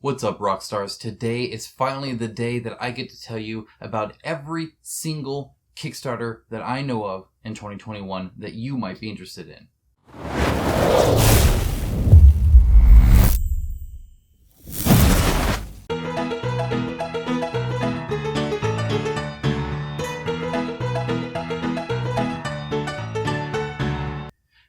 What's up, Rockstars? Today is finally the day that I get to tell you about every single Kickstarter that I know of in 2021 that you might be interested in.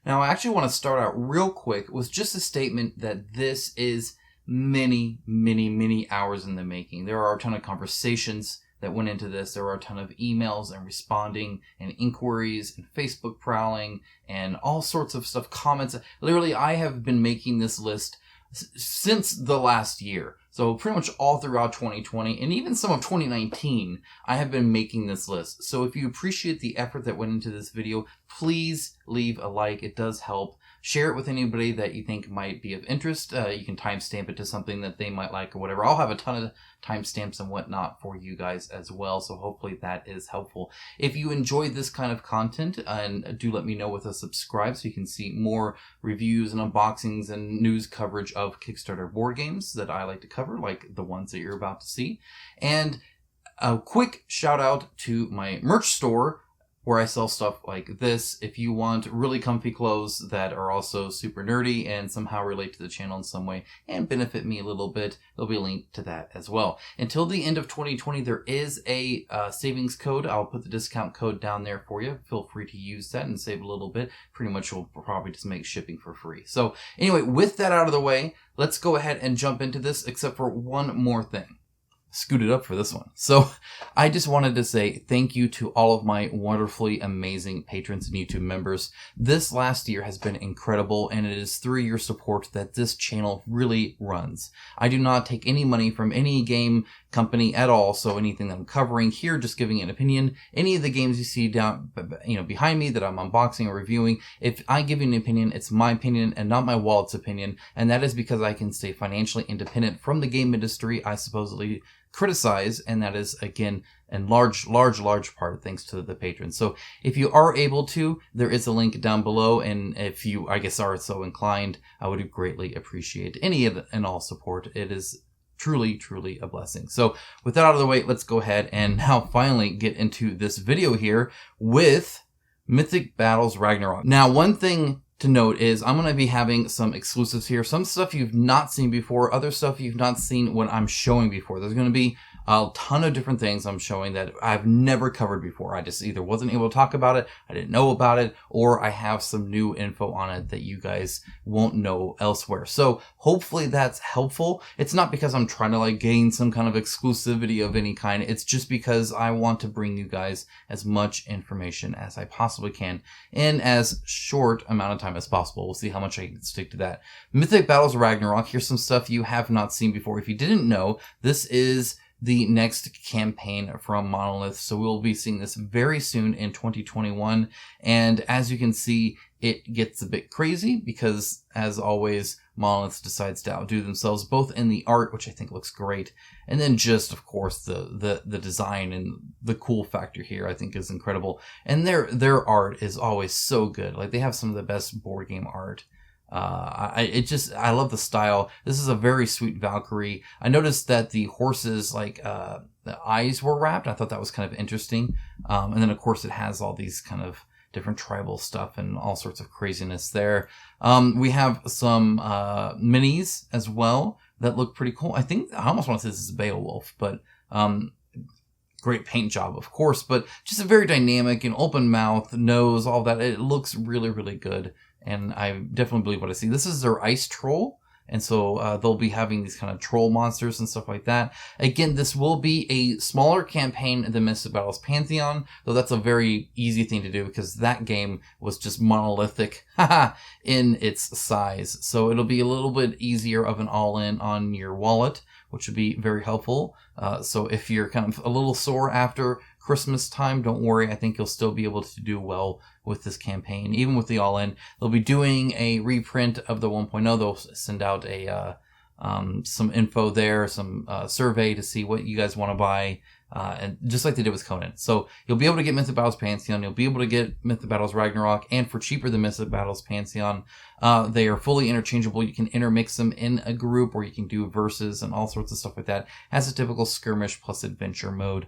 Now, I actually want to start out real quick with just a statement that this is many hours in the making. There are a ton of conversations that went into this. There are a ton of emails and responding and inquiries and Facebook prowling and all sorts of stuff, comments. Literally, I have been making this list since the last year. So pretty much all throughout 2020 and even some of 2019, I have been making this list. So if you appreciate the effort that went into this video, please leave a like. It does help. Share it with anybody that you think might be of interest. You can timestamp it to something that they might like or whatever. I'll have a ton of timestamps and whatnot for you guys as well. So hopefully that is helpful. If you enjoy this kind of content, and do let me know with a subscribe so you can see more reviews and unboxings and news coverage of Kickstarter board games that I like to cover, like the ones that you're about to see. And a quick shout out to my merch store, where I sell stuff like this. If you want really comfy clothes that are also super nerdy and somehow relate to the channel in some way and benefit me a little bit, there'll be a link to that as well. Until the end of 2020, there is a savings code. I'll put the discount code down there for you. Feel free to use that and save a little bit. Pretty much will probably just make shipping for free. So anyway, with that out of the way, let's go ahead and jump into this, except for one more thing. Scooted up for this one. So I just wanted to say thank you to all of my wonderfully amazing patrons and YouTube members. This last year has been incredible, and it is through your support that this channel really runs. I do not take any money from any game company at all, so anything that I'm covering here, just giving an opinion. Any of the games you see down, behind me that I'm unboxing or reviewing, if I give you an opinion, it's my opinion and not my wallet's opinion, and that is because I can stay financially independent from the game industry I supposedly criticize, and that is, again, in large part thanks to the patrons. So if you are able to, there is a link down below, and if you, I guess, are so inclined, I would greatly appreciate any and all support. It is truly a blessing. So with that out of the way, let's go ahead and now finally get into this video here with Mythic Battles Ragnarok. Now, one thing to note is I'm going to be having some exclusives here. Some stuff you've not seen before, other stuff you've not seen what I'm showing before. There's going to be a ton of different things I'm showing that I've never covered before. I just either wasn't able to talk about it, I didn't know about it, or I have some new info on it that you guys won't know elsewhere. So hopefully that's helpful. It's not because I'm trying to gain some kind of exclusivity of any kind. It's just because I want to bring you guys as much information as I possibly can in as short amount of time as possible. We'll see how much I can stick to that. Mythic Battles Ragnarok. Here's some stuff you have not seen before. If you didn't know, this is the next campaign from Monolith. So we'll be seeing this very soon in 2021. And as you can see, it gets a bit crazy because, as always, Monolith decides to outdo themselves, both in the art, which I think looks great, and then just, of course, the design and the cool factor here I think is incredible. And their art is always so good. They have some of the best board game art. I love the style. This is a very sweet Valkyrie. I noticed that the horses, the eyes were wrapped. I thought that was kind of interesting. And then of course it has all these kind of different tribal stuff and all sorts of craziness there. We have some, minis as well that look pretty cool. I almost want to say this is Beowulf, but, great paint job, of course, but just a very dynamic and open mouth, nose, all that. It looks really good. And I definitely believe what I see. This is their ice troll. And so they'll be having these kind of troll monsters and stuff like that. Again, this will be a smaller campaign than Mythic Battles Pantheon, though that's a very easy thing to do because that game was just monolithic in its size. So it'll be a little bit easier of an all-in on your wallet, which would be very helpful. So if you're kind of a little sore after Christmas time, don't worry. I think you'll still be able to do well with this campaign, even with the all-in. They'll be doing a reprint of the 1.0. They'll send out a some info there, some survey to see what you guys want to buy. And just like they did with Conan. So you'll be able to get Mythic Battles Pantheon, you'll be able to get Mythic Battles Ragnarok, and for cheaper than Mythic Battles Pantheon, they are fully interchangeable. You can intermix them in a group, or you can do verses and all sorts of stuff like that. Has a typical skirmish plus adventure mode.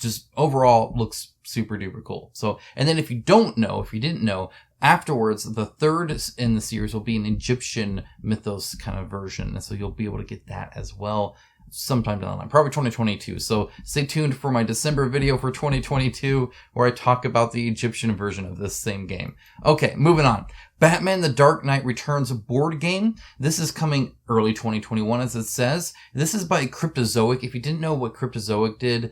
Just overall looks super duper cool. So, and then if you didn't know, afterwards, the third in the series will be an Egyptian mythos kind of version. And so you'll be able to get that as well sometime down the line, probably 2022. So stay tuned for my December video for 2022, where I talk about the Egyptian version of this same game. Okay, moving on. Batman: The Dark Knight Returns board game. This is coming early 2021, as it says. This is by Cryptozoic. If you didn't know what Cryptozoic did,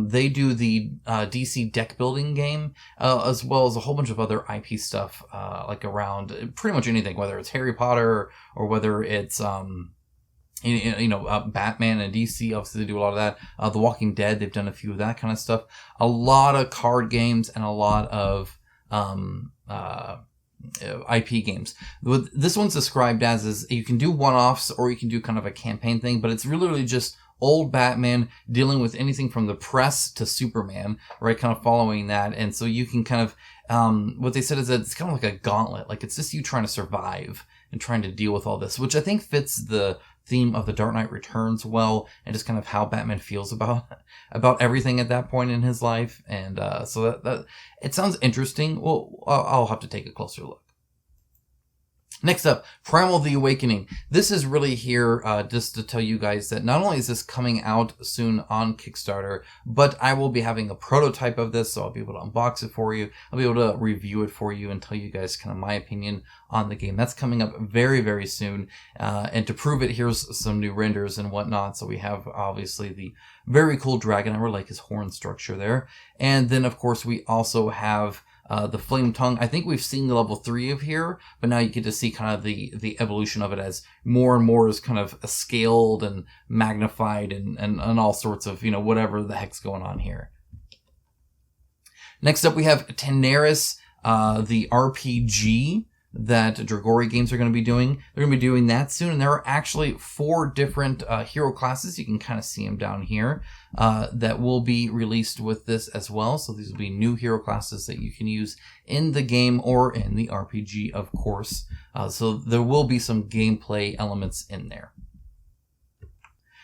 they do the DC deck building game, as well as a whole bunch of other IP stuff, like around pretty much anything, whether it's Harry Potter or whether it's Batman and DC, obviously they do a lot of that. The Walking Dead, they've done a few of that kind of stuff. A lot of card games and a lot of IP games. What this one's described as is you can do one-offs or you can do kind of a campaign thing, but it's really just old Batman dealing with anything from the press to Superman, right? Kind of following that. And so you can kind of, what they said is that it's kind of like a gauntlet. Like it's just you trying to survive and trying to deal with all this, which I think fits the theme of The Dark Knight Returns well, and just kind of how Batman feels about everything at that point in his life. And so that it sounds interesting. Well, I'll have to take a closer look. Next up, Primal: The Awakening. This is really here just to tell you guys that not only is this coming out soon on Kickstarter, but I will be having a prototype of this, so I'll be able to unbox it for you. I'll be able to review it for you and tell you guys kind of my opinion on the game. That's coming up very, very soon. And to prove it, here's some new renders and whatnot. So we have obviously the very cool dragon. I really like his horn structure there. And then, of course, we also have the Flame Tongue. I think we've seen the level 3 of here, but now you get to see kind of the evolution of it as more and more is kind of scaled and magnified and all sorts of, whatever the heck's going on here. Next up, we have Tanares, the RPG that Dragonball Games are going to be doing. They're going to be doing that soon, and there are actually 4 different hero classes. You can kind of see them down here that will be released with this as well. So these will be new hero classes that you can use in the game or in the RPG, of course. So there will be some gameplay elements in there.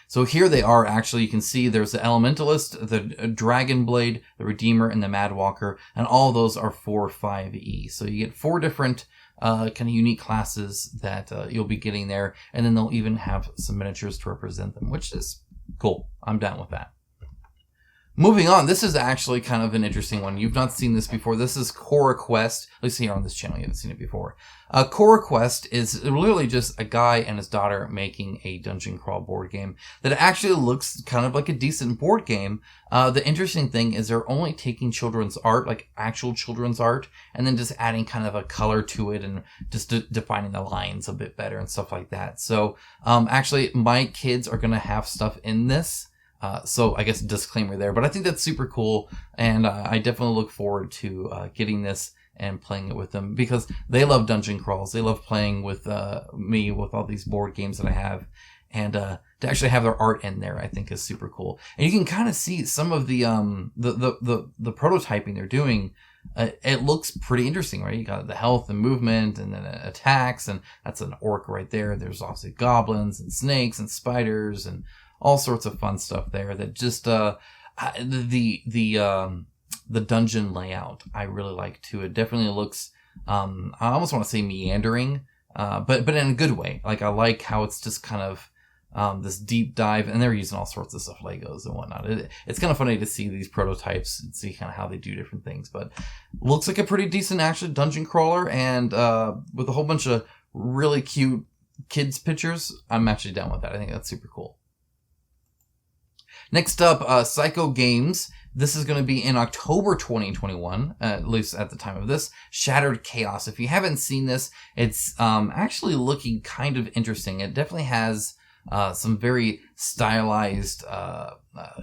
So here they are, actually. You can see there's the Elementalist, the Dragonblade, the Redeemer, and the Madwalker, and all those are for 5e. So you get 4 different kind of unique classes that you'll be getting there, and then they'll even have some miniatures to represent them, which is cool. I'm down with that. Moving on, this is actually kind of an interesting one. You've not seen this before. This is CoraQuest. At least here on this channel, you haven't seen it before. CoraQuest is literally just a guy and his daughter making a dungeon crawl board game that actually looks kind of like a decent board game. The interesting thing is they're only taking children's art, like actual children's art, and then just adding kind of a color to it and just defining the lines a bit better and stuff like that. So actually, my kids are going to have stuff in this. So I guess disclaimer there, but I think that's super cool, and I definitely look forward to getting this and playing it with them because they love dungeon crawls. They love playing with me with all these board games that I have, and to actually have their art in there, I think is super cool. And you can kind of see some of the prototyping they're doing. It looks pretty interesting, right? You got the health and movement, and then attacks, and that's an orc right there. There's also goblins and snakes and spiders and all sorts of fun stuff there that just, the dungeon layout I really like too. It definitely looks, I almost want to say meandering, but in a good way. Like I like how it's just kind of, this deep dive, and they're using all sorts of stuff, Legos and whatnot. It's kind of funny to see these prototypes and see kind of how they do different things, but looks like a pretty decent actually dungeon crawler, and, with a whole bunch of really cute kids pictures. I'm actually down with that. I think that's super cool. Next up, Psycho Games. This is going to be in October 2021, at least at the time of this. Shattered Chaos. If you haven't seen this, it's actually looking kind of interesting. It definitely has some very stylized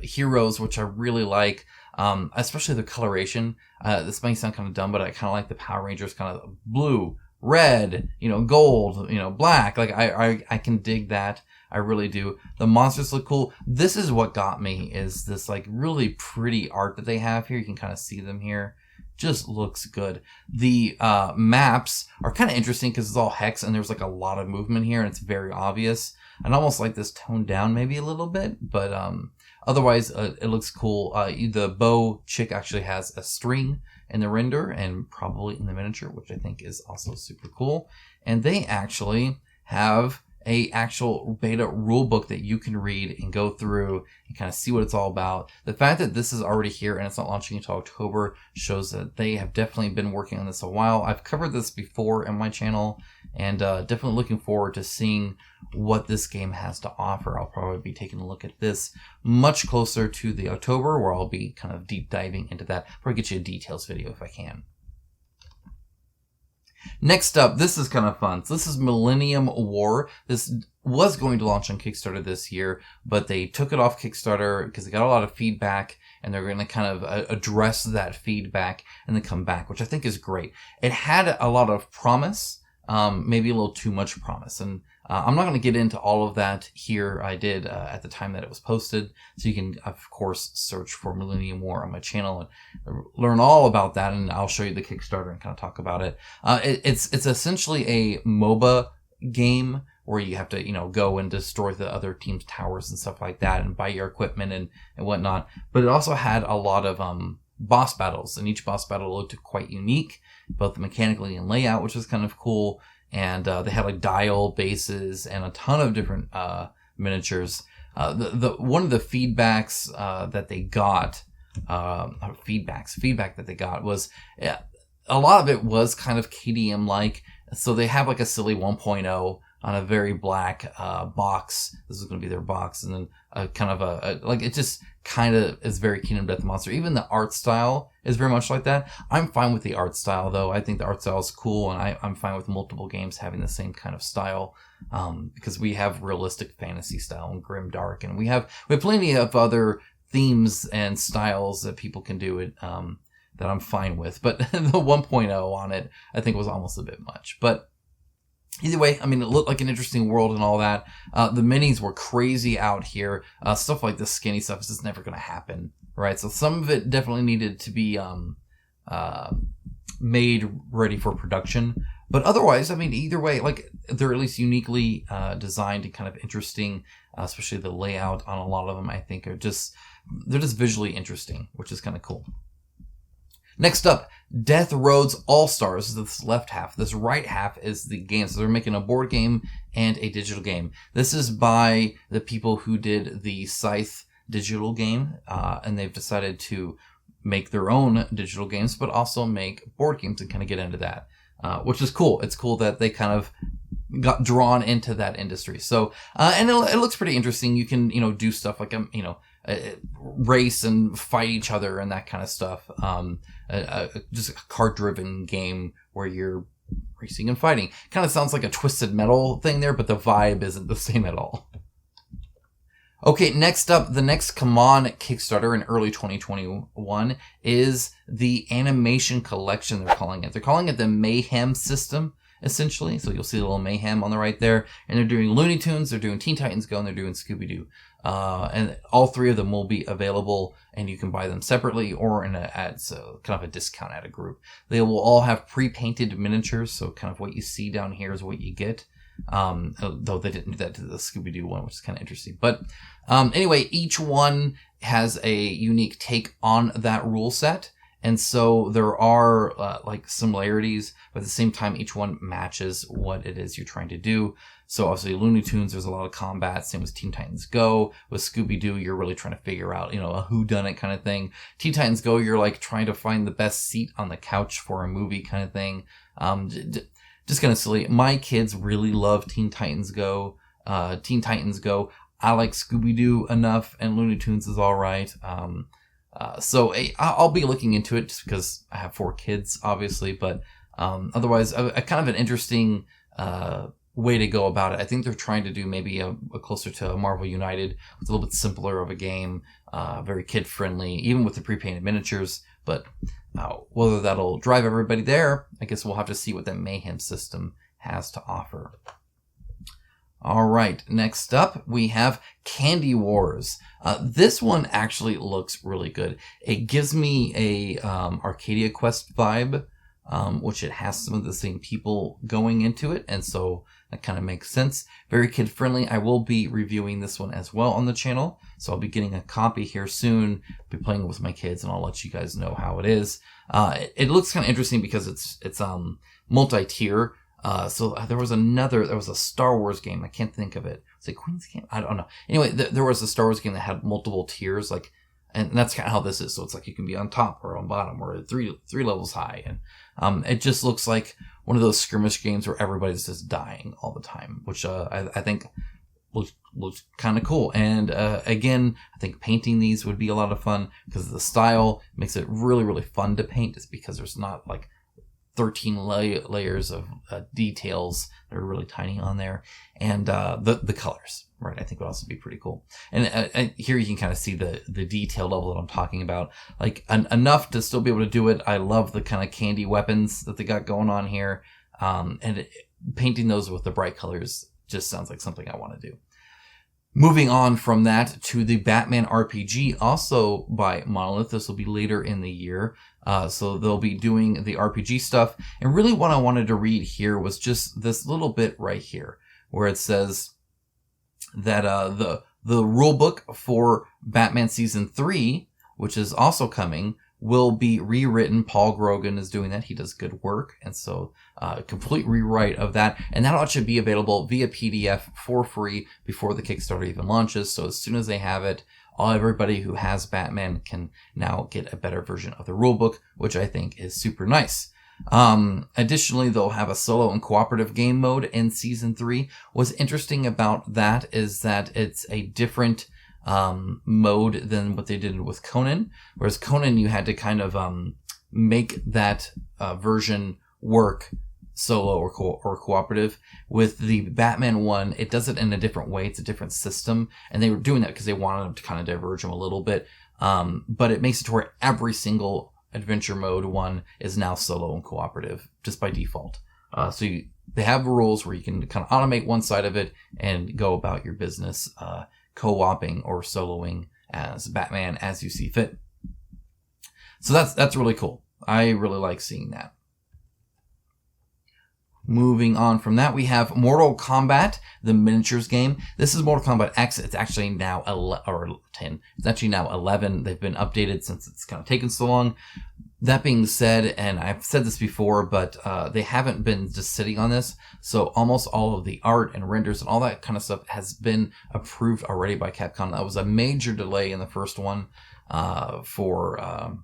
heroes, which I really like, especially the coloration. This might sound kind of dumb, but I kind of like the Power Rangers kind of blue, red, gold, black. Like I can dig that. I really do. The monsters look cool. This is what got me, is this like really pretty art that they have here. You can kind of see them here. Just looks good. The maps are kind of interesting because it's all hex and there's like a lot of movement here and it's very obvious. I'd almost like this toned down maybe a little bit, but otherwise it looks cool. The bow chick actually has a string in the render and probably in the miniature, which I think is also super cool. And they actually have a actual beta rulebook that you can read and go through and kind of see what it's all about. The fact that this is already here and it's not launching until October shows that they have definitely been working on this a while. I've covered this before in my channel and definitely looking forward to seeing what this game has to offer. I'll probably be taking a look at this much closer to the October, where I'll be kind of deep diving into that. Probably get you a details video if I can. Next up, this is kind of fun. So this is Millennium War. This was going to launch on Kickstarter this year, but they took it off Kickstarter because they got a lot of feedback, and they're going to kind of address that feedback and then come back, which I think is great. It had a lot of promise, maybe a little too much promise, and I'm not going to get into all of that here. I did at the time that it was posted, so you can, of course, search for Millennium War on my channel and learn all about that, and I'll show you the Kickstarter and kind of talk about it. It's essentially a MOBA game where you have to, go and destroy the other team's towers and stuff like that and buy your equipment and whatnot. But it also had a lot of boss battles, and each boss battle looked quite unique, both mechanically and layout, which was kind of cool. And they had like dial bases and a ton of different miniatures. One of the feedbacks that they got, feedback that they got was a lot of it was kind of KDM like. So they have like a silly 1.0 on a very black box. This is going to be their box, and then kind of it just kind of is very Kingdom Death Monster. Even the art style is very much like that. I'm fine with the art style though. I think the art style is cool, and I'm fine with multiple games having the same kind of style, because we have realistic fantasy style and grim dark, and we have plenty of other themes and styles that people can do it that I'm fine with. But the 1.0 on it I think was almost a bit much. But either way, I mean, it looked like an interesting world and all that. The minis were crazy out here. Stuff like this skinny stuff is just never going to happen, right? So some of it definitely needed to be made ready for production. But otherwise, I mean, either way, like, they're at least uniquely designed and kind of interesting, especially the layout on a lot of them, I think, they're just visually interesting, which is kind of cool. Next up, Death Roads All-Stars is this left half. This right half is the game. So they're making a board game and a digital game. This is by the people who did the Scythe digital game, and they've decided to make their own digital games, but also make board games and kind of get into that, which is cool. It's cool that they kind of got drawn into that industry. So, and it looks pretty interesting. You can, do stuff like, race and fight each other and that kind of stuff. Just a card-driven game where you're racing and fighting. Kind of sounds like a Twisted Metal thing there, but the vibe isn't the same at all. Okay, next up, the next CMON Kickstarter in early 2021 is the Animation Collection, they're calling it. They're calling it the Mayhem System, essentially. So you'll see a little Mayhem on the right there. And they're doing Looney Tunes, they're doing Teen Titans Go, and they're doing Scooby-Doo. And all three of them will be available, and you can buy them separately or in kind of a discount at a group. They will all have pre-painted miniatures, so kind of what you see down here is what you get. Though they didn't do that to the Scooby-Doo one, which is kind of interesting. But anyway, each one has a unique take on that rule set. And so there are like similarities, but at the same time, each one matches what it is you're trying to do. So obviously Looney Tunes, there's a lot of combat. Same with Teen Titans Go. With Scooby-Doo, you're really trying to figure out, a whodunit kind of thing. Teen Titans Go, you're like trying to find the best seat on the couch for a movie kind of thing. Just kind of silly. My kids really love Teen Titans Go. I like Scooby-Doo enough, and Looney Tunes is all right. So I'll be looking into it just because I have 4 kids, obviously. But otherwise, a kind of an interesting way to go about it. I think they're trying to do maybe a closer to Marvel United. It's a little bit simpler of a game, very kid-friendly, even with the pre-painted miniatures, But whether that'll drive everybody there, I guess we'll have to see what that Mayhem system has to offer. All right, next up we have Candy Wars. This one actually looks really good. It gives me a Arcadia Quest vibe, which it has some of the same people going into it, and so that kind of makes sense. Very kid friendly. I will be reviewing this one as well on the channel, so I'll be getting a copy here soon. Be playing it with my kids, and I'll let you guys know how it is. It looks kind of interesting because it's multi-tier. So there was a Star Wars game. I can't think of it. Is it Queen's Game? I don't know. Anyway, there was a Star Wars game that had multiple tiers, and that's kind of how this is. So it's like you can be on top or on bottom or three levels high. And, it just looks like one of those skirmish games where everybody's just dying all the time, which, I think looks kind of cool. And, again, I think painting these would be a lot of fun because the style makes it really, really fun to paint. It's because there's not 13 layers of details that are really tiny on there, and the colors, right? I think would also be pretty cool. And here you can kind of see the detail level that I'm talking about, enough to still be able to do it. I love the kind of candy weapons that they got going on here, and painting those with the bright colors just sounds like something I want to do. Moving on from that to the Batman RPG, also by Monolith. This will be later in the year. So they'll be doing the RPG stuff. And really what I wanted to read here was just this little bit right here, where it says that the rulebook for Batman Season 3, which is also coming, will be rewritten. Paul Grogan is doing that. He does good work. And so a complete rewrite of that. And that'll actually be available via PDF for free before the Kickstarter even launches. So as soon as they have it, everybody who has Batman can now get a better version of the rulebook, which I think is super nice. Additionally, they'll have a solo and cooperative game mode in Season 3. What's interesting about that is that it's a different mode than what they did with Conan. Whereas Conan, you had to kind of make that version work solo or cooperative. With the Batman one, it does it in a different way. It's a different system, and they were doing that because they wanted them to kind of diverge them a little bit. But it makes it to where every single adventure mode one is now solo and cooperative just by default. So they have rules where you can kind of automate one side of it and go about your business, co-oping or soloing as Batman as you see fit. So that's really cool. I really like seeing that. Moving on from that, we have Mortal Kombat, the miniatures game. This is Mortal Kombat X. It's actually now 10. It's actually now 11. They've been updated since it's kind of taken so long. That being said, and I've said this before, but they haven't been just sitting on this. So almost all of the art and renders and all that kind of stuff has been approved already by Capcom. That was a major delay in the first one for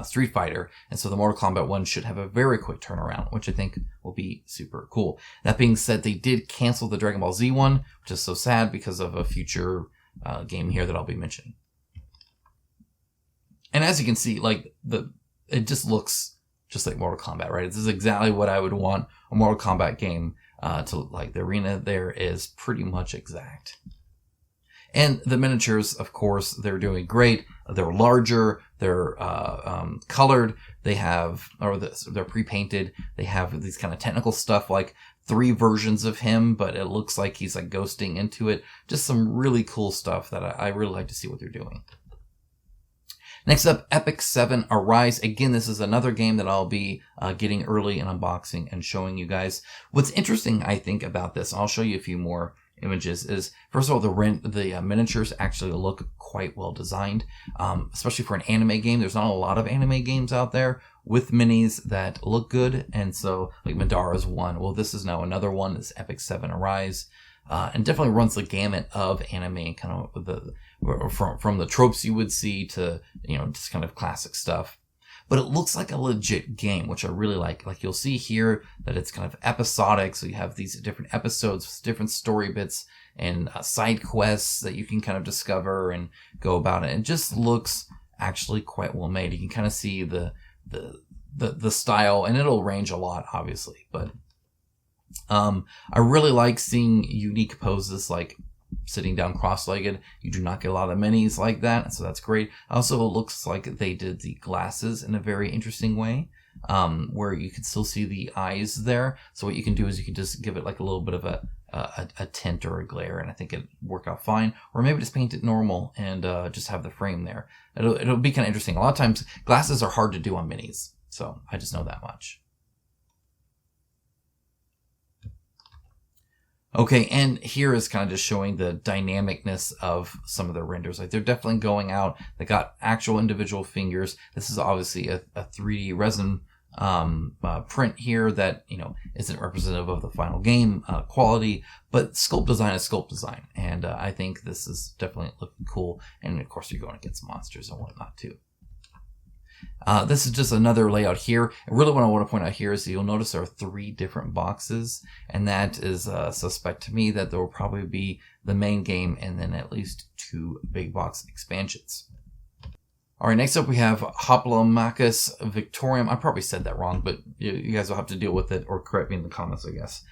Street Fighter, and so the Mortal Kombat 1 should have a very quick turnaround, which I think will be super cool. That being said, they did cancel the Dragon Ball Z one, which is so sad because of a future game here that I'll be mentioning. And as you can see, it just looks just like Mortal Kombat, right? This is exactly what I would want a Mortal Kombat game to look like. The arena there is pretty much exact. And the miniatures, of course, they're doing great. They're larger. They're colored. They're pre-painted. They have these kind of technical stuff, like 3 versions of him, but it looks like he's ghosting into it. Just some really cool stuff that I really like to see what they're doing. Next up, Epic 7 Arise. Again, this is another game that I'll be getting early and unboxing and showing you guys. What's interesting, I think, about this, I'll show you a few more images, is first of all, the miniatures actually look quite well designed, especially for an anime game. There's not a lot of anime games out there with minis that look good, and so like Madara's one. Well, this is now another one. This Epic 7 Arise, and definitely runs the gamut of anime, kind of from the tropes you would see to just kind of classic stuff. But it looks like a legit game, which I really like. Like you'll see here that it's kind of episodic. So you have these different episodes with different story bits and side quests that you can kind of discover and go about it. It just looks actually quite well made. You can kind of see the style, and it'll range a lot, obviously. But I really like seeing unique poses like sitting down cross-legged. You do not get a lot of minis like that, so that's great. Also, it looks like they did the glasses in a very interesting way, where you can still see the eyes there. So what you can do is you can just give it like a little bit of a tint or a glare, and I think it'd work out fine. Or maybe just paint it normal and just have the frame there. It'll be kind of interesting. A lot of times glasses are hard to do on minis, so I just know that much. Okay, and here is kind of just showing the dynamicness of some of the renders. Like, they're definitely going out. They got actual individual fingers. This is obviously a 3D resin print here that, you know, isn't representative of the final game quality, but sculpt design is sculpt design. And I think this is definitely looking cool. And of course, you're going against monsters and whatnot too. This is just another layout here. And really what I want to point out here is that you'll notice there are 3 different boxes, and that is suspect to me that there will probably be the main game and then at least 2 big box expansions. All right, next up we have Hoplomachus Victorum. I probably said that wrong, but you guys will have to deal with it or correct me in the comments, I guess.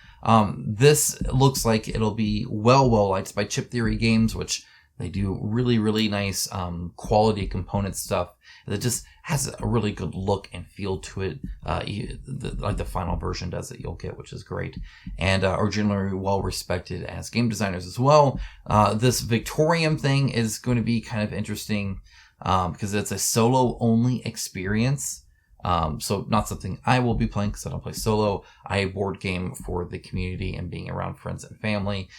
This looks like it'll be well liked by Chip Theory Games, which they do really nice quality component stuff that just has a really good look and feel to it, like the final version does that you'll get, which is great, and are generally well respected as game designers as well. This Victorium thing is going to be kind of interesting because it's a solo only experience. So not something I will be playing because I don't play solo. I board game for the community and being around friends and family.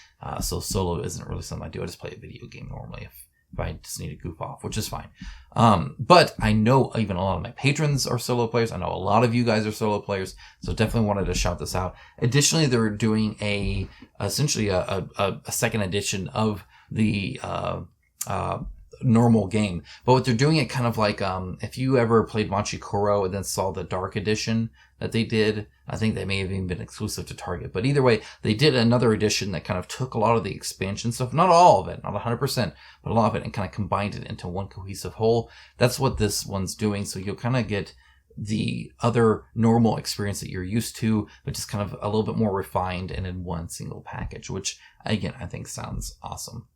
So solo isn't really something I do. I just play a video game normally if I just need to goof off, which is fine. But I know even a lot of my patrons are solo players. I know a lot of you guys are solo players, so definitely wanted to shout this out. Additionally, they're doing essentially a second edition of the normal game, but what they're doing it kind of like if you ever played Machikoro and then saw the Dark Edition that they did. I think they may have even been exclusive to Target, but either way, they did another edition that kind of took a lot of the expansion stuff, not all of it, not 100%, but a lot of it, and kind of combined it into one cohesive whole. That's what this one's doing, so you'll kind of get the other normal experience that you're used to, but just kind of a little bit more refined and in one single package, which again, I think sounds awesome.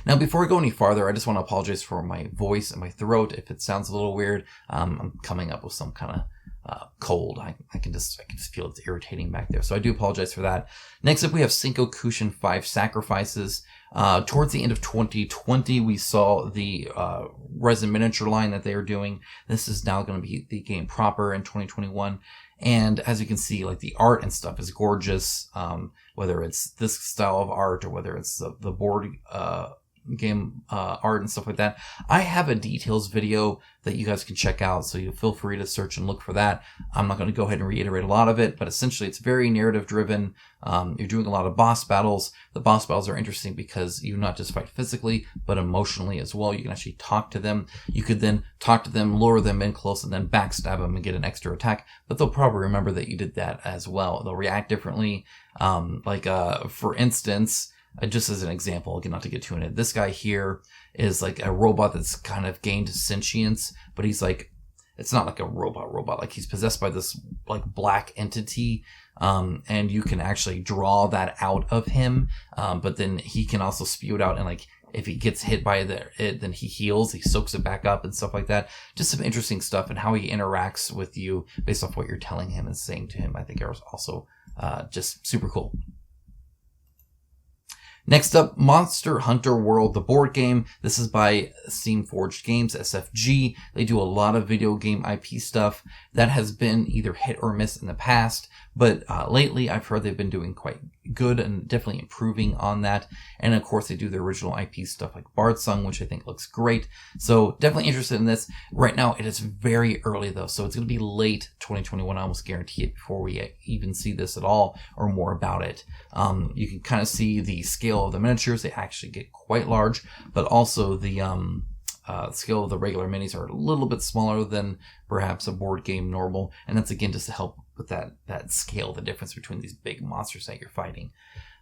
Now, before we go any farther, I just want to apologize for my voice and my throat. If it sounds a little weird, I'm coming up with some kind of cold. I can just feel it's irritating back there. So I do apologize for that. Next up, we have Sankokushin 5 Sacrifices. Towards the end of 2020, we saw the resin miniature line that they are doing. This is now going to be the game proper in 2021. And as you can see, like, the art and stuff is gorgeous. Whether it's this style of art or whether it's the board game art and stuff like that. I have a details video that you guys can check out, so you feel free to search and look for that. I'm not going to go ahead and reiterate a lot of it, but essentially it's very narrative driven. You're doing a lot of boss battles. The boss battles are interesting because you not just fight physically, but emotionally as well. You can actually talk to them. You could then talk to them, lure them in close, and then backstab them and get an extra attack, but they'll probably remember that you did that as well. They'll react differently. For instance, just as an example, again, not to get too into it, this guy here is like a robot that's kind of gained sentience, but he's like, it's not like a robot, like he's possessed by this like black entity, and you can actually draw that out of him, but then he can also spew it out, and like if he gets hit by it, then he heals, he soaks it back up and stuff like that. Just some interesting stuff, and how he interacts with you based off what you're telling him and saying to him, I think are also just super cool. Next up, Monster Hunter World, the board game. This is by Steamforged Games, SFG. They do a lot of video game IP stuff that has been either hit or miss in the past, but lately I've heard they've been doing quite good and definitely improving on that. And of course, they do the original IP stuff like Bardsung, which I think looks great. So definitely interested in this. Right now, it is very early though, so it's going to be late 2021. I almost guarantee it before we even see this at all or more about it. You can kind of see the scale of the miniatures. They actually get quite large, but also the scale of the regular minis are a little bit smaller than perhaps a board game normal, and that's again just to help with that scale, the difference between these big monsters that you're fighting.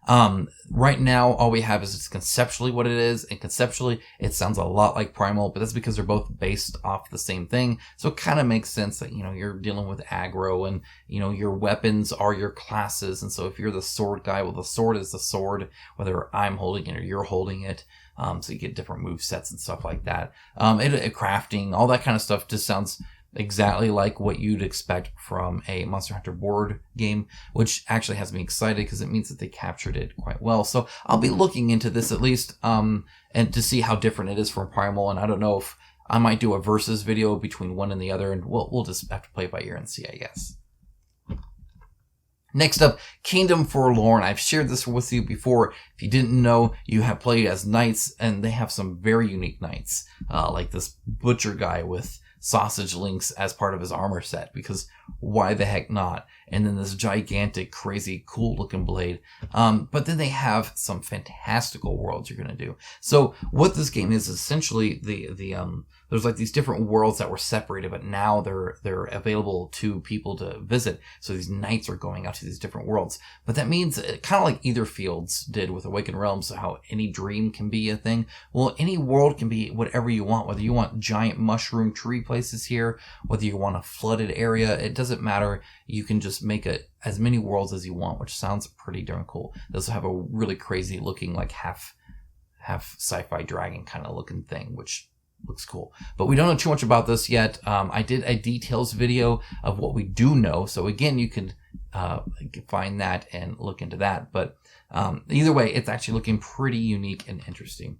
Right now, all we have is just conceptually what it is, and conceptually, it sounds a lot like Primal, but that's because they're both based off the same thing. So it kind of makes sense that, you're dealing with aggro, and, your weapons are your classes. And so if you're the sword guy, well, the sword is the sword, whether I'm holding it or you're holding it. So you get different move sets and stuff like that. Crafting, all that kind of stuff just sounds exactly like what you'd expect from a Monster Hunter board game, which actually has me excited because it means that they captured it quite well. So I'll be looking into this at least, and to see how different it is from Primal. And I don't know if I might do a versus video between one and the other, and we'll just have to play it by ear and see, I guess. Next up, Kingdom Forlorn. I've shared this with you before. If you didn't know, you have played as knights, and they have some very unique knights, like this butcher guy with sausage links as part of his armor set, because why the heck not? And then this gigantic, crazy, cool looking blade. But then they have some fantastical worlds you're going to do. So what this game is essentially there's like these different worlds that were separated, but now they're available to people to visit. So these knights are going out to these different worlds. But that means kind of like Etherfields did with Awakened Realms, so how any dream can be a thing. Well, any world can be whatever you want, whether you want giant mushroom tree places here, whether you want a flooded area, it doesn't matter. You can just make it as many worlds as you want, which sounds pretty darn cool. They also have a really crazy looking, like half sci-fi dragon kind of looking thing, which looks cool. But we don't know too much about this yet. I did a details video of what we do know. So again, you can find that and look into that. But either way, it's actually looking pretty unique and interesting.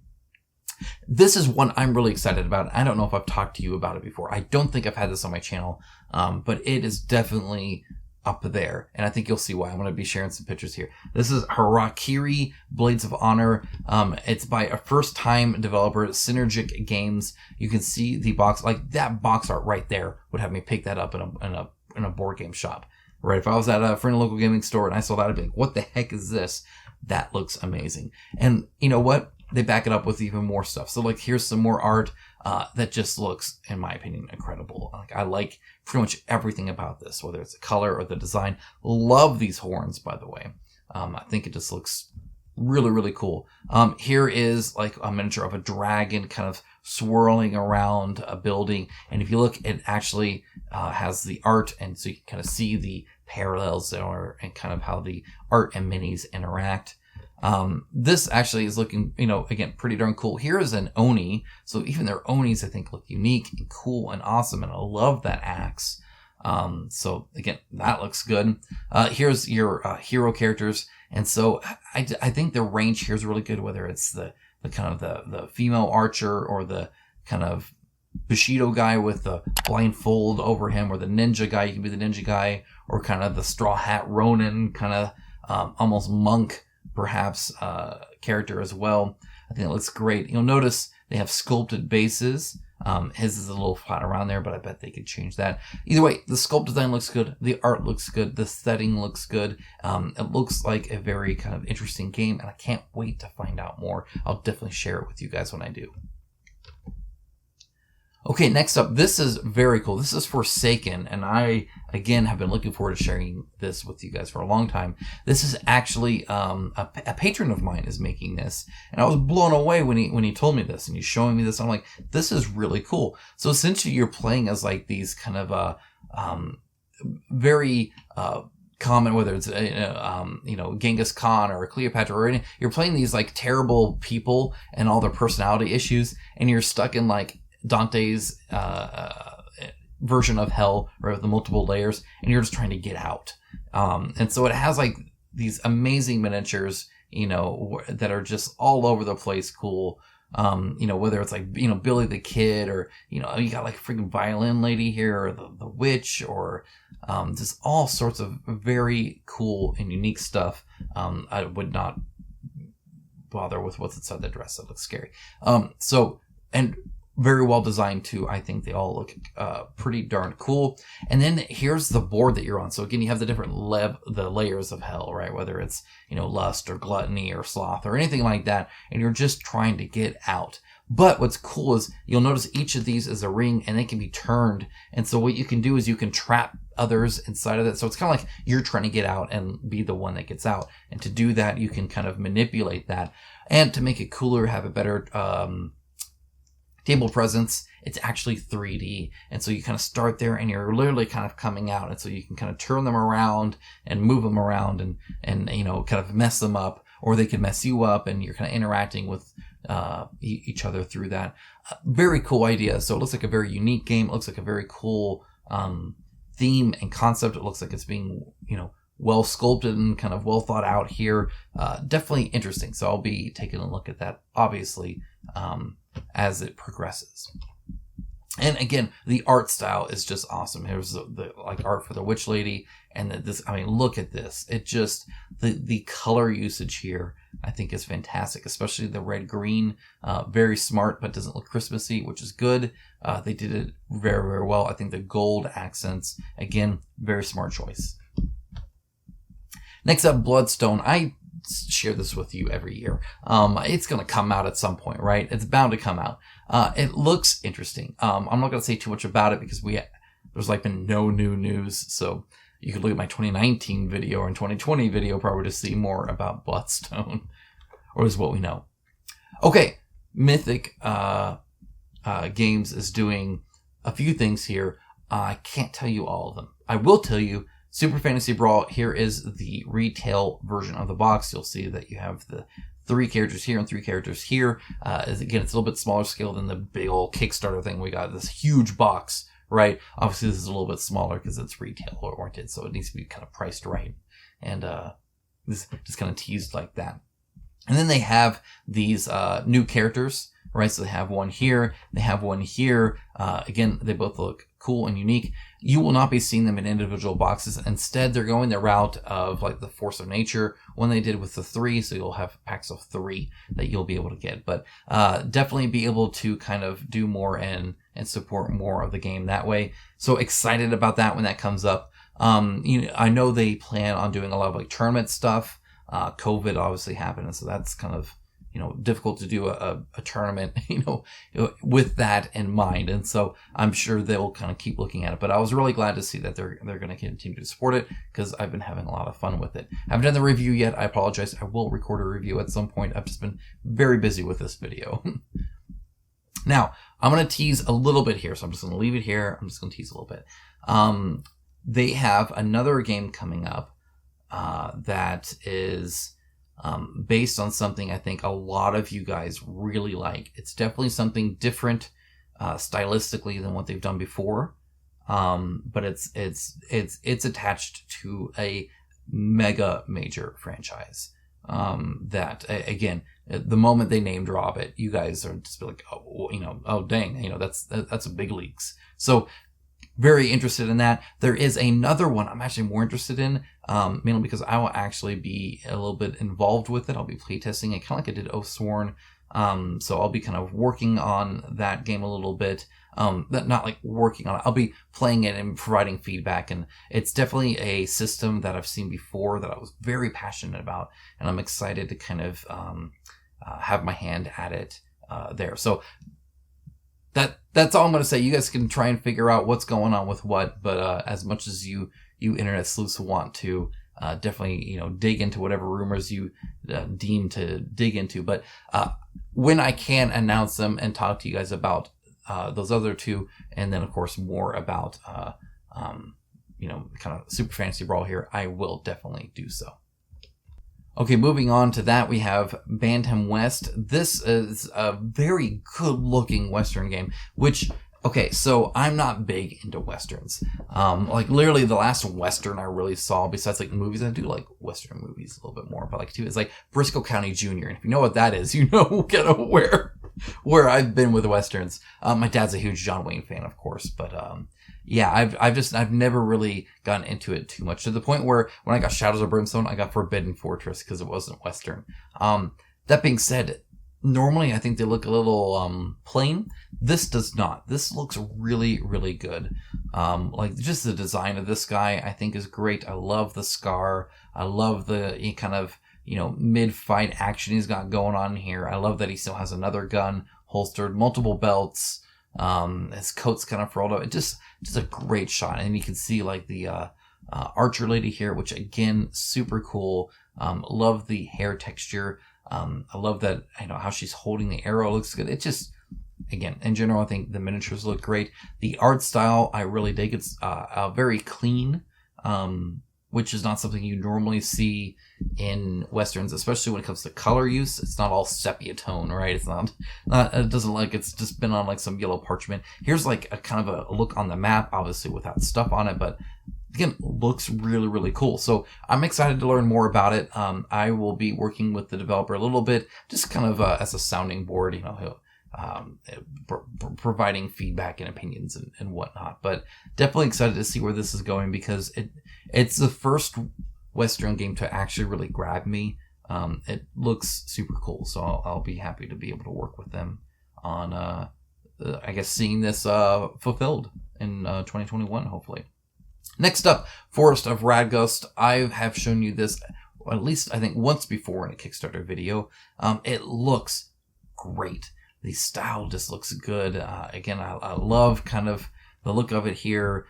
This is one I'm really excited about. I don't know if I've talked to you about it before. I don't think I've had this on my channel, but it is definitely up there, and I think you'll see why. I'm going to be sharing some pictures here. This is Harakiri Blades of Honor. It's by a first-time developer, Synergic Games. You can see the box, like that box art right there would have me pick that up in a board game shop. Right? If I was at a friend local gaming store and I saw that, I'd be like, what the heck is this? That looks amazing. And you know what? They back it up with even more stuff. So like, here's some more art that just looks, in my opinion, incredible. Like, I like pretty much everything about this, whether it's the color or the design. Love these horns, by the way. I think it just looks really, really cool. Here is like a miniature of a dragon kind of swirling around a building. And if you look, it actually has the art, and so you can kind of see the parallels there and kind of how the art and minis interact. This actually is looking, again, pretty darn cool. Here is an Oni. So even their Onis, I think, look unique and cool and awesome. And I love that axe. So again, that looks good. Here's your hero characters. And so I think the range here is really good, whether it's the kind of the female archer or the kind of Bushido guy with the blindfold over him, or the ninja guy. You can be the ninja guy, or kind of the straw hat Ronin, kind of almost monk perhaps character as well. I think it looks great. You'll notice they have sculpted bases. His is a little flat around there, but I bet they could change that. Either way, the sculpt design looks good. The art looks good. The setting looks good. It looks like a very kind of interesting game, and I can't wait to find out more. I'll definitely share it with you guys when I do. Okay, next up, this is very cool. This is Forsaken, and I, again, have been looking forward to sharing this with you guys for a long time. This is actually, a patron of mine is making this, and I was blown away when he told me this, and he's showing me this. I'm like, this is really cool. So essentially, you're playing as like these kind of, very, common, whether it's, Genghis Khan or Cleopatra, or anything. You're playing these like terrible people and all their personality issues, and you're stuck in like Dante's version of hell, right, with the multiple layers, and you're just trying to get out. And so it has like these amazing miniatures, that are just all over the place cool. Whether it's like, Billy the Kid, or, you got like a freaking violin lady here, or the witch, or just all sorts of very cool and unique stuff. I would not bother with what's inside the dress. That looks scary. And very well designed too. I think they all look pretty darn cool. And then here's the board that you're on. So again, you have the different the layers of hell, right? Whether it's, lust or gluttony or sloth or anything like that. And you're just trying to get out. But what's cool is you'll notice each of these is a ring and they can be turned. And so what you can do is you can trap others inside of it. So it's kind of like you're trying to get out and be the one that gets out. And to do that, you can kind of manipulate that. And to make it cooler, have a better table presence, it's actually 3D. And so you kind of start there and you're literally kind of coming out. And so you can kind of turn them around and move them around and you know, kind of mess them up, or they can mess you up, and you're kind of interacting with each other through that. Very cool idea. So it looks like a very unique game. It looks like a very cool theme and concept. It looks like it's being, you know, well sculpted and kind of well thought out here. Definitely interesting. So I'll be taking a look at that, obviously, as it progresses. And again, the art style is just awesome. Here's the like art for the witch lady, and this. I mean, look at this. It just the color usage here, I think, is fantastic. Especially the red green, very smart, but doesn't look Christmassy, which is good. They did it very, very well. I think the gold accents, again, very smart choice. Next up, Bloodstone. I share this with you every year. It's going to come out at some point, right? It's bound to come out. It looks interesting. I'm not going to say too much about it because there's like been no new news. So you could look at my 2019 video or 2020 video probably to see more about Bloodstone, or is what we know. Okay. Mythic Games is doing a few things here. I can't tell you all of them. I will tell you Super Fantasy Brawl. Here is the retail version of the box. You'll see that you have the 3 characters here and 3 characters here. Again, it's a little bit smaller scale than the big old Kickstarter thing. We got this huge box, right? Obviously, this is a little bit smaller because it's retail oriented, so it needs to be kind of priced right. And this just kind of teased like that. And then they have these new characters, right? So they have one here, they have one here. Again, they both look cool and unique. You will not be seeing them in individual boxes. Instead, they're going the route of like the Force of Nature, one they did with the 3. So you'll have packs of 3 that you'll be able to get. But definitely be able to kind of do more and support more of the game that way. So excited about that when that comes up. I know they plan on doing a lot of like tournament stuff. COVID obviously happened, and so that's kind of, difficult to do a tournament, with that in mind. And so I'm sure they'll kind of keep looking at it. But I was really glad to see that they're going to continue to support it, because I've been having a lot of fun with it. I haven't done the review yet. I apologize. I will record a review at some point. I've just been very busy with this video. Now, I'm going to tease a little bit here. So I'm just going to leave it here. I'm just going to tease a little bit. They have another game coming up that is based on something I think a lot of you guys really like. It's definitely something different stylistically than what they've done before, but it's attached to a mega major franchise that, again, the moment they name drop it, you guys are just like, oh dang, that's a big leagues. So very interested in that. There is another one I'm actually more interested in, mainly because I will actually be a little bit involved with it. I'll be playtesting it, kind of like I did Oathsworn. So I'll be kind of working on that game a little bit. Not like working on it. I'll be playing it and providing feedback. And it's definitely a system that I've seen before that I was very passionate about. And I'm excited to kind of have my hand at it there. So that's all I'm going to say. You guys can try and figure out what's going on with what, but as much as you internet sleuths want to, definitely, dig into whatever rumors you deem to dig into. But when I can announce them and talk to you guys about those other 2, and then, of course, more about, kind of Super Fantasy Brawl here, I will definitely do so. Okay, moving on to that, we have Bantam West. This is a very good-looking Western game, which, okay, so I'm not big into Westerns. Like, literally, the last Western I really saw, besides, like, movies, I do like Western movies a little bit more, but, like, too, it's like Briscoe County Jr., and if you know what that is, you know kind of where I've been with Westerns. My dad's a huge John Wayne fan, of course, but, yeah, I've never really gotten into it too much, to the point where when I got Shadows of Brimstone, I got Forbidden Fortress because it wasn't Western. That being said, normally I think they look a little plain. This does not. This looks really, really good. Like, just the design of this guy, I think, is great. I love the scar. I love the kind of, mid-fight action he's got going on here. I love that he still has another gun holstered, multiple belts. His coat's kind of rolled up. It just a great shot. And you can see like the archer lady here, which again, super cool. Love the hair texture. I love that, how she's holding the arrow looks good. It just, again, in general, I think the miniatures look great. The art style, I really dig. It's very clean, which is not something you normally see in Westerns, especially when it comes to color use. It's not all sepia tone, right? It's not it doesn't like it's just been on like some yellow parchment. Here's like a kind of a look on the map, obviously without stuff on it, but again, looks really, really cool. So I'm excited to learn more about it. I will be working with the developer a little bit, just kind of as a sounding board, providing feedback and opinions and whatnot. But definitely excited to see where this is going, because it's the first Western game to actually really grab me. It looks super cool, so I'll be happy to be able to work with them on, seeing this fulfilled in 2021, hopefully. Next up, Forest of Radgost. I have shown you this, at least I think once before in a Kickstarter video. It looks great. The style just looks good. Again, I love kind of the look of it here.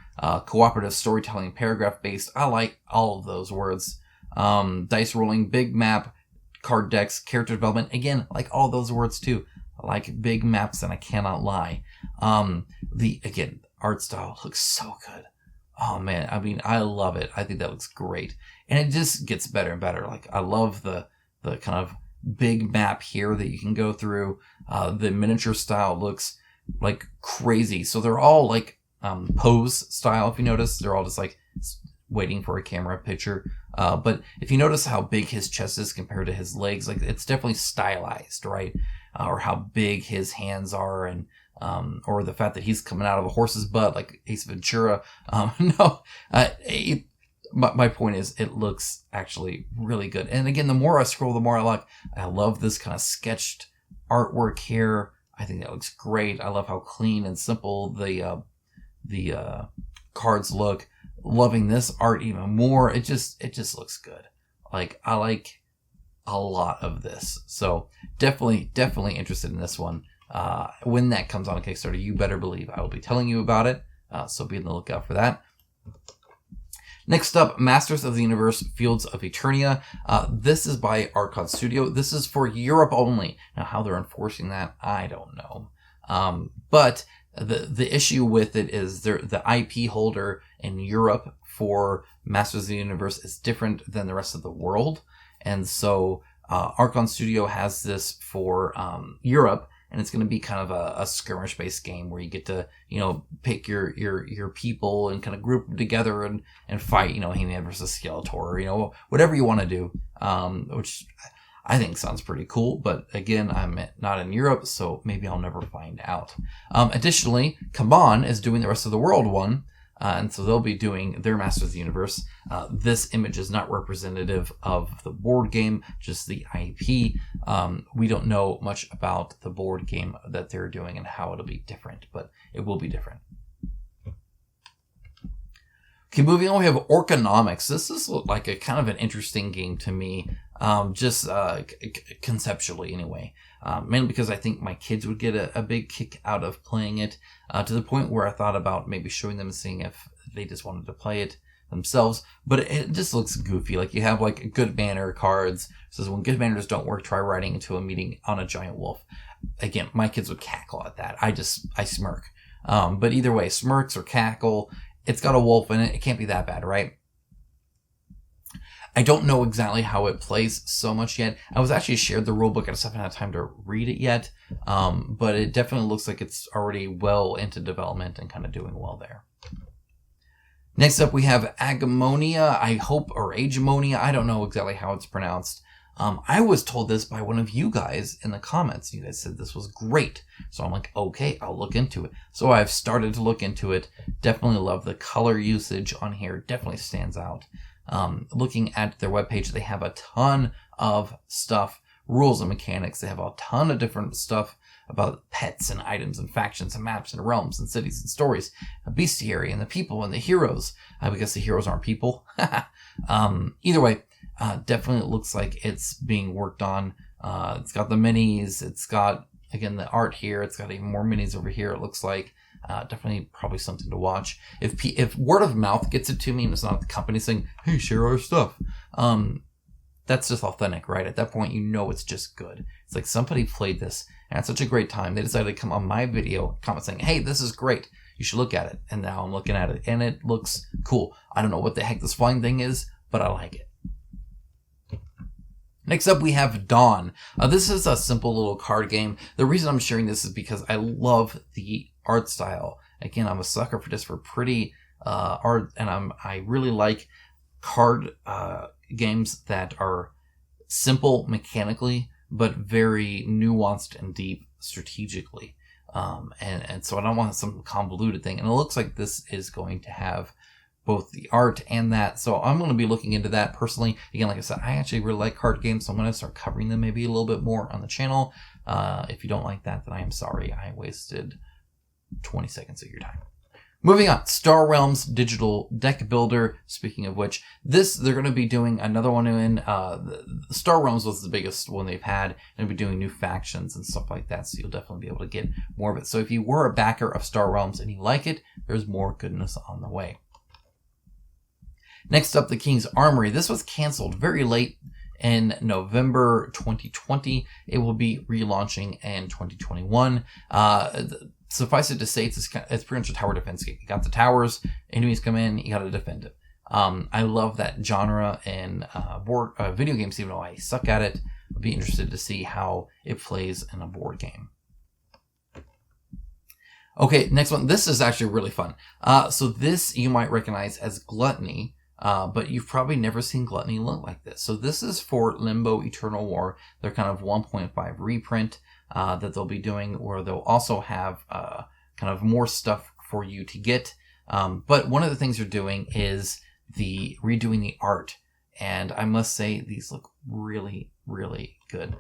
Cooperative storytelling, paragraph based. I like all of those words. Dice rolling, big map, card decks, character development. Again, like all those words too. I like big maps, and I cannot lie. The art style looks so good. Oh man, I mean, I love it. I think that looks great. And it just gets better and better. Like, I love the kind of big map here that you can go through. The miniature style looks like crazy. So they're all like pose style, if you notice. They're all just like waiting for a camera picture. But if you notice how big his chest is compared to his legs, like, it's definitely stylized, right? Or how big his hands are, and or the fact that he's coming out of a horse's butt like Ace Ventura. My point is, it looks actually really good. And again, the more I scroll, the more I like. I love this kind of sketched artwork here. I think that looks great. I love how clean and simple the cards look. Loving this art even more. It just looks good. Like, I like a lot of this. So definitely interested in this one. When that comes on a Kickstarter, you better believe I will be telling you about it. So be on the lookout for that. Next up, Masters of the Universe, Fields of Eternia. This is by Archon Studio. This is for Europe only. Now, how they're enforcing that, I don't know. But the issue with it is the IP holder in Europe for Masters of the Universe is different than the rest of the world. And so Archon Studio has this for Europe. And it's going to be kind of a skirmish-based game where you get to, pick your people and kind of group them together and fight, He-Man versus Skeletor, whatever you want to do, which I think sounds pretty cool. But again, I'm not in Europe, so maybe I'll never find out. Additionally, CMON is doing the rest of the world one. And so they'll be doing their Masters of the Universe. This image is not representative of the board game, just the IP. We don't know much about the board game that they're doing and how it'll be different, but it will be different. Okay, moving on, we have Orconomics. This is like a kind of an interesting game to me, conceptually anyway. Mainly because I think my kids would get a big kick out of playing it, to the point where I thought about maybe showing them and seeing if they just wanted to play it themselves. But it just looks goofy. Like, you have like good banner cards. It says, when good banners don't work, try riding into a meeting on a giant wolf. Again, my kids would cackle at that. I smirk. But either way, smirks or cackle, it's got a wolf in it. It can't be that bad, right? I don't know exactly how it plays so much yet. I was actually shared the rulebook. I just haven't had time to read it yet. But it definitely looks like it's already well into development and kind of doing well there. Next up, we have Agemonia, or Agemonia. I don't know exactly how it's pronounced. I was told this by one of you guys in the comments. You guys said this was great. So I'm like, okay, I'll look into it. So I've started to look into it. Definitely love the color usage on here. Definitely stands out. Looking at their webpage, they have a ton of stuff, rules and mechanics. They have a ton of different stuff about pets and items and factions and maps and realms and cities and stories, a bestiary and the people and the heroes. I guess the heroes aren't people. Either way, definitely looks like it's being worked on. It's got the minis. It's got again, the art here, it's got even more minis over here, it looks like. Definitely probably something to watch. If word of mouth gets it to me and it's not the company saying, hey, share our stuff, that's just authentic, right? At that point, you know it's just good. It's like somebody played this and had such a great time. They decided to come on my video, comment saying, hey, this is great. You should look at it. And now I'm looking at it and it looks cool. I don't know what the heck this flying thing is, but I like it. Next up, we have Dawn. This is a simple little card game. The reason I'm sharing this is because I love the art style. Again, I'm a sucker for this, for pretty art, and I really like card games that are simple mechanically, but very nuanced and deep strategically. And so I don't want some convoluted thing. And it looks like this is going to have both the art and that. So I'm going to be looking into that personally. Again, like I said, I actually really like card games, so I'm going to start covering them maybe a little bit more on the channel. If you don't like that, then I am sorry. I wasted 20 seconds of your time. Moving on, Star Realms Digital Deck Builder. Speaking of which, they're going to be doing another one in, the Star Realms was the biggest one they've had, and they'll be doing new factions and stuff like that, so you'll definitely be able to get more of it. So if you were a backer of Star Realms and you like it, there's more goodness on the way. Next up, the King's Armory. This was canceled very late in November 2020. It will be relaunching in 2021. Suffice it to say, it's pretty much a tower defense game. You got the towers, enemies come in, you got to defend it. I love that genre in video games, even though I suck at it. I'll be interested to see how it plays in a board game. Okay, next one. This is actually really fun. So this you might recognize as Gluttony, but you've probably never seen Gluttony look like this. So this is for Limbo Eternal War. They're kind of 1.5 reprint. That they'll be doing, where they'll also have kind of more stuff for you to get. But one of the things they're doing is redoing the art. And I must say, these look really, really good.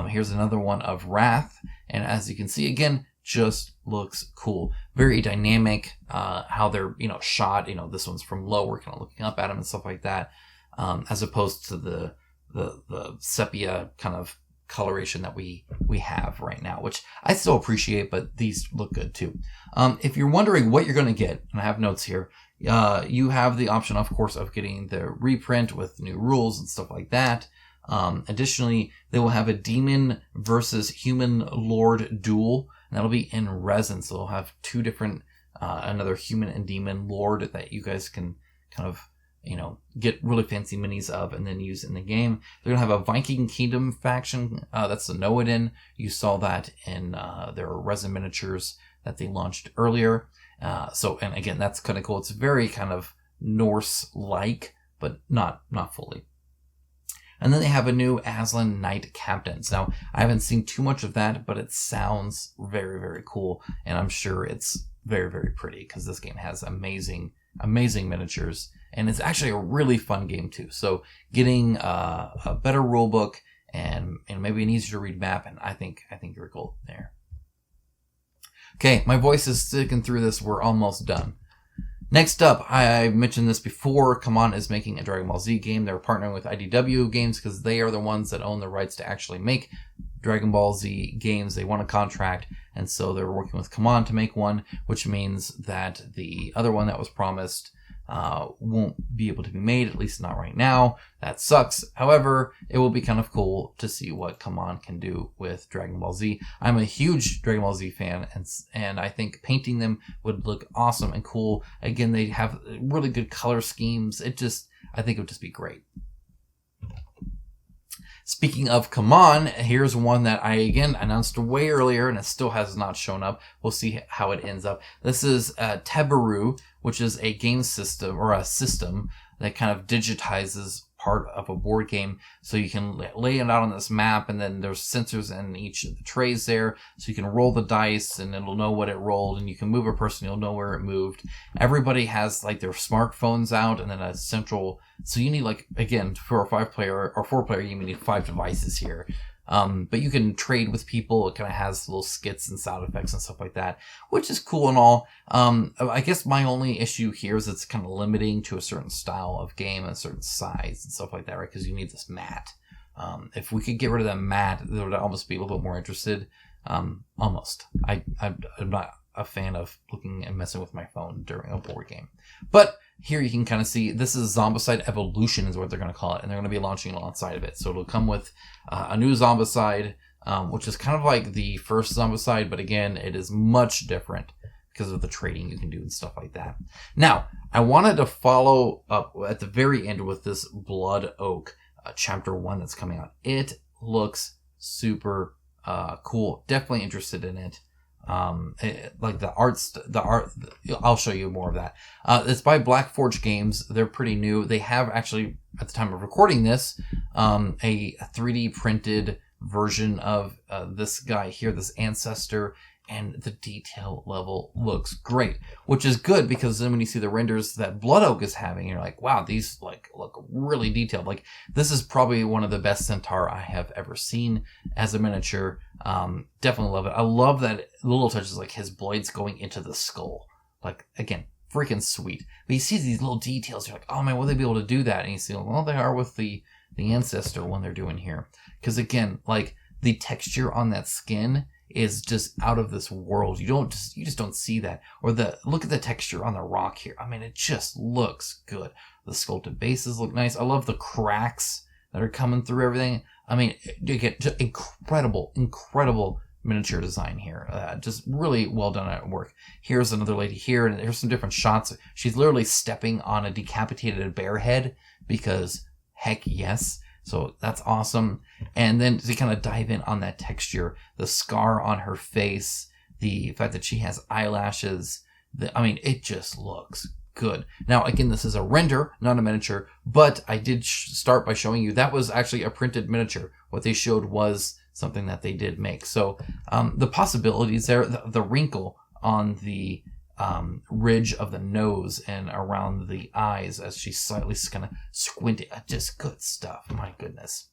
Here's another one of Wrath. And as you can see, again, just looks cool. Very dynamic, how they're, shot. This one's from low, we're kind of looking up at them and stuff like that. As opposed to the sepia kind of coloration that we have right now, which I still appreciate, but these look good too. If you're wondering what you're going to get, and I have notes here, you have the option, of course, of getting the reprint with new rules and stuff like that. Additionally, they will have a demon versus human lord duel, and that'll be in resin. So they'll have two different, another human and demon lord that you guys can kind of get really fancy minis of and then use in the game. They're going to have a Viking Kingdom faction. That's the Noaden. You saw that in their resin miniatures that they launched earlier. And again, that's kind of cool. It's very kind of Norse-like, but not fully. And then they have a new Aslan Knight Captains. Now, I haven't seen too much of that, but it sounds very, very cool. And I'm sure it's very, very pretty because this game has amazing miniatures. And it's actually a really fun game too. So getting a better rule book and maybe an easier to read map, and I think you're cool there. Okay, my voice is sticking through this. We're almost done. Next up, I mentioned this before. CMON is making a Dragon Ball Z game. They're partnering with IDW Games because they are the ones that own the rights to actually make Dragon Ball Z games. They won a contract, and so they're working with CMON to make one, which means that the other one that was promised won't be able to be made, at least not right now. That sucks. However, it will be kind of cool to see what CMON can do with Dragon Ball Z. I'm a huge Dragon Ball Z fan, and I think painting them would look awesome and cool. Again, they have really good color schemes. I think it would just be great. Speaking of CMON, here's one that I, again, announced way earlier, and it still has not shown up. We'll see how it ends up. This is Teburu, which is a game system, or a system that kind of digitizes part of a board game. So you can lay it out on this map, and then there's sensors in each of the trays there. So you can roll the dice, and it'll know what it rolled, and you can move a person, you'll know where it moved. Everybody has like their smartphones out, and then a central. So you need, like, again, for a 5-player or 4-player, you need 5 devices here. But you can trade with people. It kind of has little skits and sound effects and stuff like that, which is cool and all. I guess my only issue here is it's kind of limiting to a certain style of game and a certain size and stuff like that, right? Because you need this mat. If we could get rid of that mat, there would almost be a little bit more interested. Almost. I'm not a fan of looking and messing with my phone during a board game. But here you can kind of see, this is Zombicide Evolution is what they're going to call it, and they're going to be launching alongside of it. So it'll come with a new Zombicide, which is kind of like the first Zombicide, but again, it is much different because of the trading you can do and stuff like that. Now, I wanted to follow up at the very end with this Blood Oak Chapter 1 that's coming out. It looks super cool. Definitely interested in it. Like the art, I'll show you more of that. It's by Black Forge Games. They're pretty new. They have actually, at the time of recording this, a 3D printed version of this guy here, this ancestor, and the detail level looks great, which is good because then when you see the renders that Blood Oak is having, you're like, wow, these look really detailed. Like, this is probably one of the best Centaur I have ever seen as a miniature. Definitely love it. I love that little touches, like his blades going into the skull. Like, again, freaking sweet. But you see these little details, you're like, oh man, will they be able to do that? And you see, well, they are with the ancestor one they're doing here. Because again, like, the texture on that skin is just out of this world. You just don't see that. Or look at the texture on the rock here. I mean, it just looks good. The sculpted bases look nice. I love the cracks that are coming through everything. I mean, you get just incredible miniature design here. Just really well done at work. Here's another lady here, and here's some different shots. She's literally stepping on a decapitated bear head because heck yes. So that's awesome. And then to kind of dive in on that texture, the scar on her face, the fact that she has eyelashes, I mean, it just looks good. Now, again, this is a render, not a miniature, but I did start by showing you that was actually a printed miniature. What they showed was something that they did make. So the possibilities there, the wrinkle on the ridge of the nose and around the eyes as she's slightly kind of squinting. Just good stuff. My goodness.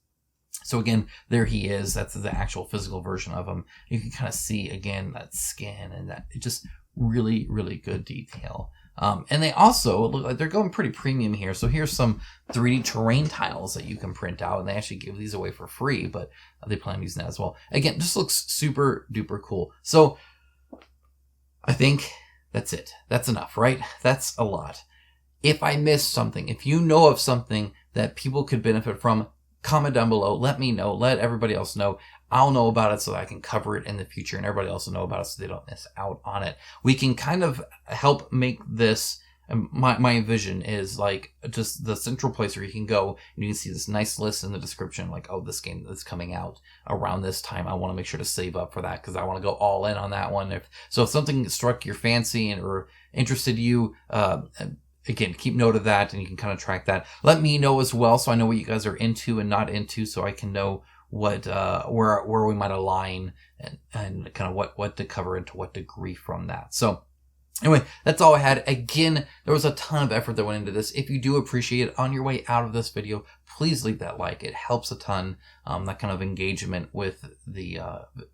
So again, there he is. That's the actual physical version of him. You can kind of see again that skin and that just really, really good detail. And they also look like they're going pretty premium here. So here's some 3D terrain tiles that you can print out, and they actually give these away for free, but they plan on using that as well. Again, just looks super duper cool. So I think that's it. That's enough, right? That's a lot. If I missed something, if you know of something that people could benefit from, comment down below. Let me know. Let everybody else know. I'll know about it so that I can cover it in the future, and everybody else will know about it so they don't miss out on it. We can kind of help make this. My vision is like just the central place where you can go and you can see this nice list in the description, like, oh, this game that's coming out around this time. I want to make sure to save up for that because I want to go all in on that one. If something struck your fancy or interested you, again, keep note of that and you can kind of track that. Let me know as well so I know what you guys are into and not into, so I can know what where we might align and kind of what to cover and to what degree from that. So anyway, that's all I had. Again, there was a ton of effort that went into this. If you do appreciate it, on your way out of this video, please leave that like. It helps a ton. That kind of engagement with the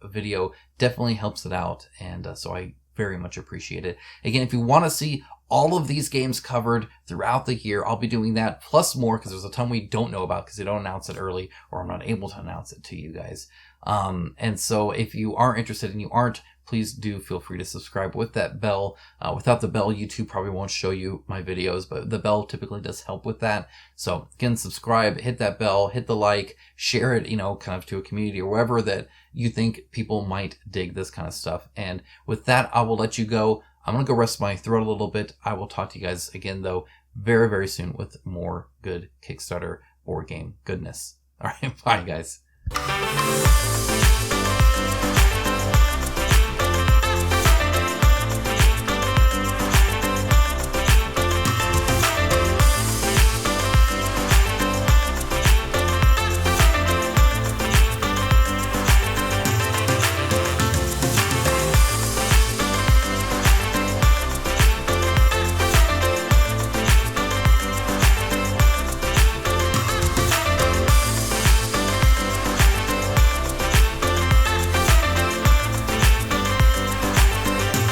video definitely helps it out, and so I very much appreciate it. Again, if you want to see all of these games covered throughout the year, I'll be doing that, plus more, because there's a ton we don't know about because they don't announce it early, or I'm not able to announce it to you guys. And so if you are interested and you aren't, please do feel free to subscribe with that bell. Without the bell, YouTube probably won't show you my videos, but the bell typically does help with that. So again, subscribe, hit that bell, hit the like, share it, kind of to a community or wherever that you think people might dig this kind of stuff. And with that, I will let you go. I'm going to go rest my throat a little bit. I will talk to you guys again, though, very, very soon with more good Kickstarter board game goodness. All right, bye, guys.